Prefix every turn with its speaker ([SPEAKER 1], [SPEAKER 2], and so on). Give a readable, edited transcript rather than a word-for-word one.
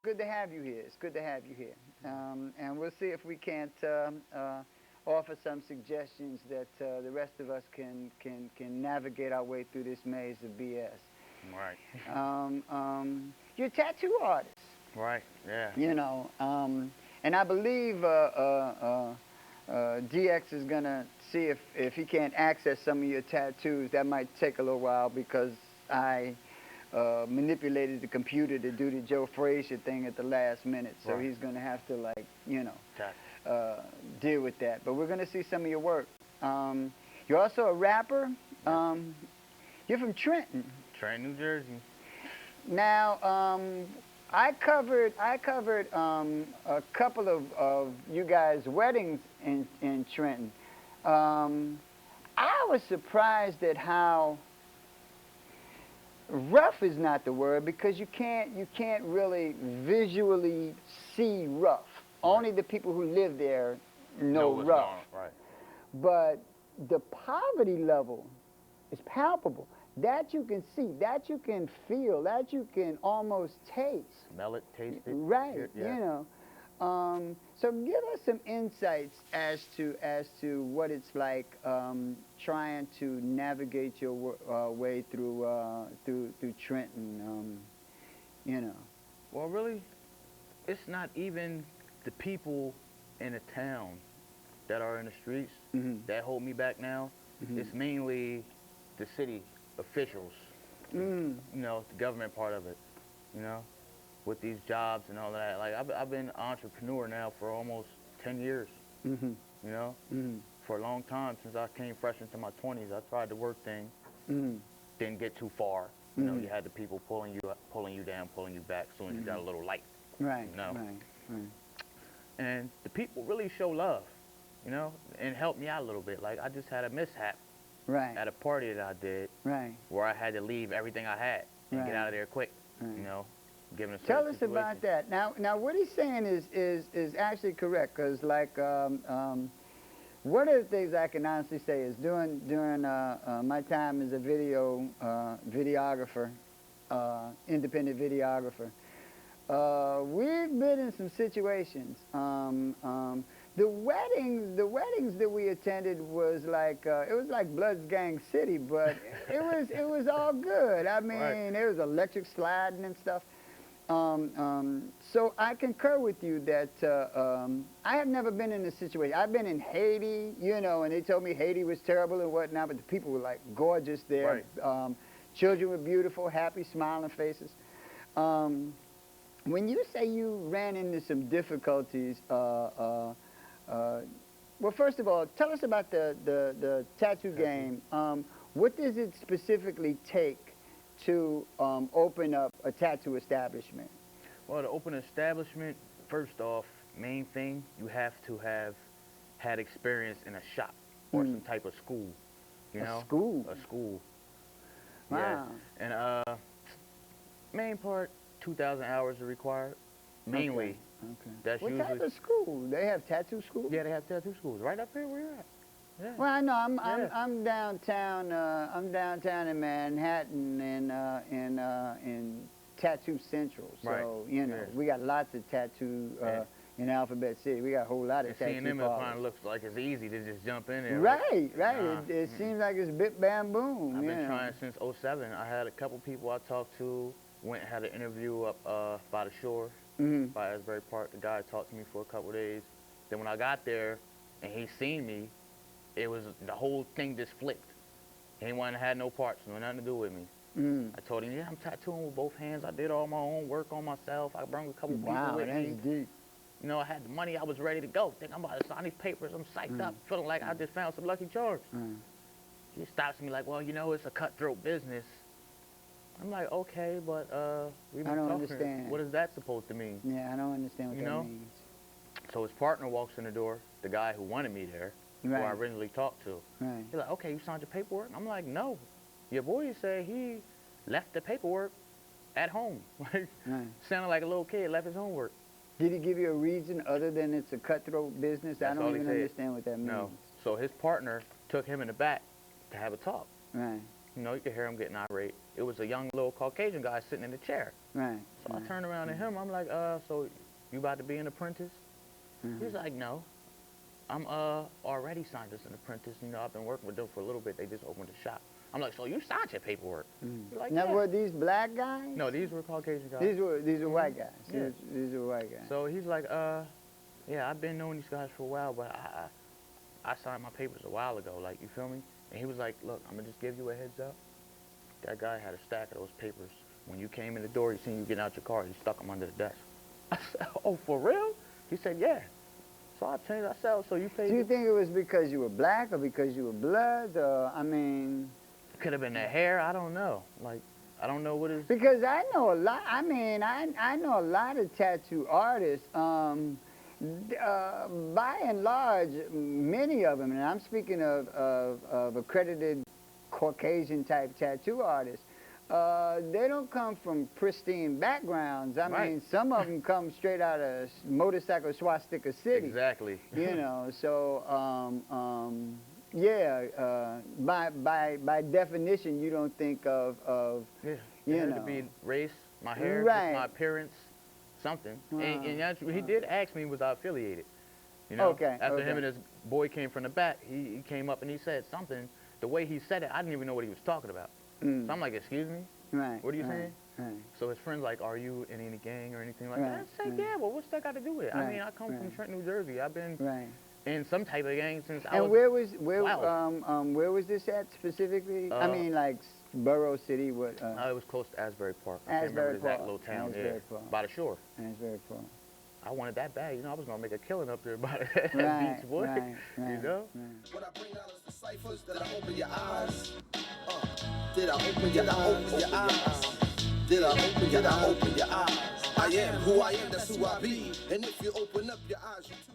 [SPEAKER 1] Good to have you here. It's good to have you here. And we'll see if we can't offer some suggestions that the rest of us can navigate our way through this maze of BS.
[SPEAKER 2] Right.
[SPEAKER 1] You're a tattoo artist,
[SPEAKER 2] Right. Yeah.
[SPEAKER 1] you know, and I believe DX is gonna see if he can't access some of your tattoos. That might take a little while because I manipulated the computer to do the Joe Frazier thing at the last minute. So
[SPEAKER 2] Right.
[SPEAKER 1] he's going to have to, like,
[SPEAKER 2] Got
[SPEAKER 1] deal with that. But we're going to see some of your work. You're also a rapper.
[SPEAKER 2] Yes.
[SPEAKER 1] You're from Trenton.
[SPEAKER 2] Trenton, New Jersey.
[SPEAKER 1] Now, I covered a couple of you guys' weddings in Trenton. I was surprised at how rough is not the word because you can't really visually see rough.
[SPEAKER 2] Right.
[SPEAKER 1] Only the people who live there know
[SPEAKER 2] what's
[SPEAKER 1] rough.
[SPEAKER 2] going on. Right.
[SPEAKER 1] But the poverty level is palpable. That you can see, that you can feel, that you can almost taste.
[SPEAKER 2] Smell it, taste it.
[SPEAKER 1] Right,
[SPEAKER 2] hear it, yeah.
[SPEAKER 1] you know. So give us some insights as to what it's like trying to navigate your way through Trenton. You know.
[SPEAKER 2] Well, really, it's not even the people in the town that are in the streets that hold me back now. It's mainly the city officials, you know, the government part of it, you know, with these jobs and all that. Like, I've been an entrepreneur now for almost 10 years, you know, for a long time, since I came fresh into my 20s. I tried the work thing, didn't get too far. You know, you had the people pulling you up, pulling you down, pulling you back as soon as you got a little light,
[SPEAKER 1] Right,
[SPEAKER 2] you know.
[SPEAKER 1] right.
[SPEAKER 2] And the people really show love, you know, and help me out a little bit. Like, I just had a mishap
[SPEAKER 1] Right,
[SPEAKER 2] at a party that I did
[SPEAKER 1] right.
[SPEAKER 2] where I had to leave everything I had and
[SPEAKER 1] Right.
[SPEAKER 2] get out of there quick,
[SPEAKER 1] Right.
[SPEAKER 2] you know, given a certain
[SPEAKER 1] Tell us
[SPEAKER 2] situation.
[SPEAKER 1] about that. Now, what he's saying is actually correct, because like one of the things I can honestly say is during my time as a videographer, independent videographer, we've been in some situations. The weddings that we attended was like it was like Bloods Gang City, but it was all good. I mean,
[SPEAKER 2] Right.
[SPEAKER 1] there was electric sliding and stuff. So I concur with you that I have never been in a situation. I've been in Haiti, you know, and they told me Haiti was terrible and whatnot, but the people were like gorgeous there.
[SPEAKER 2] Right.
[SPEAKER 1] Children were beautiful, happy, smiling faces. When you say you ran into some difficulties, well, first of all, tell us about the tattoo game. What does it specifically take to open up a tattoo establishment?
[SPEAKER 2] Well, to open an establishment, first off, main thing, you have to have had experience in a shop or some type of school, you know?
[SPEAKER 1] School?
[SPEAKER 2] A school.
[SPEAKER 1] Wow.
[SPEAKER 2] Yeah. And main part, 2,000 hours are required. Mainly.
[SPEAKER 1] Okay.
[SPEAKER 2] That's
[SPEAKER 1] What
[SPEAKER 2] usually.
[SPEAKER 1] type of school? They have tattoo schools?
[SPEAKER 2] Yeah, they have tattoo schools right up here where you're at. Yeah.
[SPEAKER 1] Well, I know
[SPEAKER 2] Yeah.
[SPEAKER 1] I'm downtown. I'm downtown in Manhattan in Tattoo Central. So
[SPEAKER 2] Right.
[SPEAKER 1] you know
[SPEAKER 2] Yeah.
[SPEAKER 1] we got lots of tattoo
[SPEAKER 2] Yeah.
[SPEAKER 1] in Alphabet City. We got a whole lot of
[SPEAKER 2] And
[SPEAKER 1] tattoo
[SPEAKER 2] seeing them, it
[SPEAKER 1] parlors.
[SPEAKER 2] kind of looks like it's easy to just jump in there.
[SPEAKER 1] Right, right.
[SPEAKER 2] Nah.
[SPEAKER 1] It seems like it's bit bam boom.
[SPEAKER 2] I've
[SPEAKER 1] you
[SPEAKER 2] been
[SPEAKER 1] know.
[SPEAKER 2] trying since '07. I had a couple people I talked to, went and had an interview up by the shore, by Asbury Park. The guy talked to me for a couple days. Then when I got there and he seen me, it was the whole thing just flipped. He ain't want to have no parts, no nothing to do with me. I told him, yeah, I'm tattooing with both hands. I did all my own work on myself. I brought a couple people
[SPEAKER 1] Wow,
[SPEAKER 2] with
[SPEAKER 1] that's
[SPEAKER 2] me.
[SPEAKER 1] deep.
[SPEAKER 2] You know, I had the money. I was ready to go. Think I'm about to sign these papers. I'm psyched up, feeling like I just found some lucky charms. He stops me like, well, you know, it's a cutthroat business. I'm like, okay, but we've been
[SPEAKER 1] I don't
[SPEAKER 2] talking.
[SPEAKER 1] understand.
[SPEAKER 2] What is that supposed to mean?
[SPEAKER 1] Yeah, I don't understand what
[SPEAKER 2] You
[SPEAKER 1] that
[SPEAKER 2] know?
[SPEAKER 1] means.
[SPEAKER 2] So his partner walks in the door, the guy who wanted me there, who I
[SPEAKER 1] Right.
[SPEAKER 2] originally talked to.
[SPEAKER 1] Right.
[SPEAKER 2] He's like, okay, you signed your paperwork? I'm like, no. Your boy said he left the paperwork at home. Like,
[SPEAKER 1] Right.
[SPEAKER 2] sounded like a little kid left his homework.
[SPEAKER 1] Did he give you a reason other than it's a cutthroat business? I
[SPEAKER 2] That's
[SPEAKER 1] don't
[SPEAKER 2] all he
[SPEAKER 1] even
[SPEAKER 2] said.
[SPEAKER 1] understand what that means.
[SPEAKER 2] No. So his partner took him in the back to have a talk.
[SPEAKER 1] Right.
[SPEAKER 2] You know, you could hear him getting irate. It was a young little Caucasian guy sitting in the chair.
[SPEAKER 1] Right.
[SPEAKER 2] So I turned around to him. I'm like, so you about to be an apprentice? He's like, no. I'm already signed as an apprentice. You know, I've been working with them for a little bit. They just opened a shop. I'm like, so you signed your paperwork? He's like,
[SPEAKER 1] Now,
[SPEAKER 2] yeah.
[SPEAKER 1] were these black guys?
[SPEAKER 2] No, these were Caucasian guys.
[SPEAKER 1] These were white guys.
[SPEAKER 2] Yeah.
[SPEAKER 1] These were white guys.
[SPEAKER 2] So he's like, yeah, I've been knowing these guys for a while, but I signed my papers a while ago. Like, you feel me? And he was like, look, I'm gonna just give you a heads up. That guy had a stack of those papers. When you came in the door, he seen you getting out your car. He stuck them under the desk. I said, oh, for real? He said, yeah. So I changed. I said, so you paid.
[SPEAKER 1] Do you think it was because you were black or because you were blood? I mean,
[SPEAKER 2] could have been the hair. I don't know. Like, I don't know what is.
[SPEAKER 1] Because I know a lot. I mean, I know a lot of tattoo artists. By and large, many of them, and I'm speaking of accredited Caucasian type tattoo artists. They don't come from pristine backgrounds. I mean, some of them come straight out of motorcycle swastika city.
[SPEAKER 2] Exactly.
[SPEAKER 1] You know, so yeah. By definition, you don't think of
[SPEAKER 2] yeah.
[SPEAKER 1] You
[SPEAKER 2] it had
[SPEAKER 1] know,
[SPEAKER 2] to be race, my hair,
[SPEAKER 1] right.
[SPEAKER 2] my appearance, something.
[SPEAKER 1] Wow.
[SPEAKER 2] And actually, he did ask me was I affiliated. You know,
[SPEAKER 1] Okay.
[SPEAKER 2] After him and his boy came from the back, he came up and he said something. The way he said it, I didn't even know what he was talking about. So I'm like, excuse me?
[SPEAKER 1] Right.
[SPEAKER 2] What are you saying?
[SPEAKER 1] Right.
[SPEAKER 2] So his friend's like, are you in any gang or anything like
[SPEAKER 1] Right,
[SPEAKER 2] that? I say,
[SPEAKER 1] right.
[SPEAKER 2] yeah, well, what's that got to do with it?
[SPEAKER 1] Right,
[SPEAKER 2] I mean, I come from
[SPEAKER 1] right.
[SPEAKER 2] Trenton, New Jersey. I've been
[SPEAKER 1] Right.
[SPEAKER 2] in some type of gang since I
[SPEAKER 1] And
[SPEAKER 2] was
[SPEAKER 1] where was this at specifically? I mean, like Borough City, what?
[SPEAKER 2] it was close to Asbury Park. I can't
[SPEAKER 1] Asbury
[SPEAKER 2] remember the exact
[SPEAKER 1] Park.
[SPEAKER 2] little town.
[SPEAKER 1] Asbury
[SPEAKER 2] Yeah,
[SPEAKER 1] Park.
[SPEAKER 2] by the shore.
[SPEAKER 1] Asbury Park.
[SPEAKER 2] I wanted that bad. You know, I was going to make a killing up there by the
[SPEAKER 1] Right,
[SPEAKER 2] beach, boy.
[SPEAKER 1] right,
[SPEAKER 2] You
[SPEAKER 1] right,
[SPEAKER 2] know?
[SPEAKER 1] right.
[SPEAKER 3] What I bring out is the ciphers that I open your eyes. Did I open your eyes? Did I open your eyes? I am who I am, that's who I be. And if you open up your eyes, you too.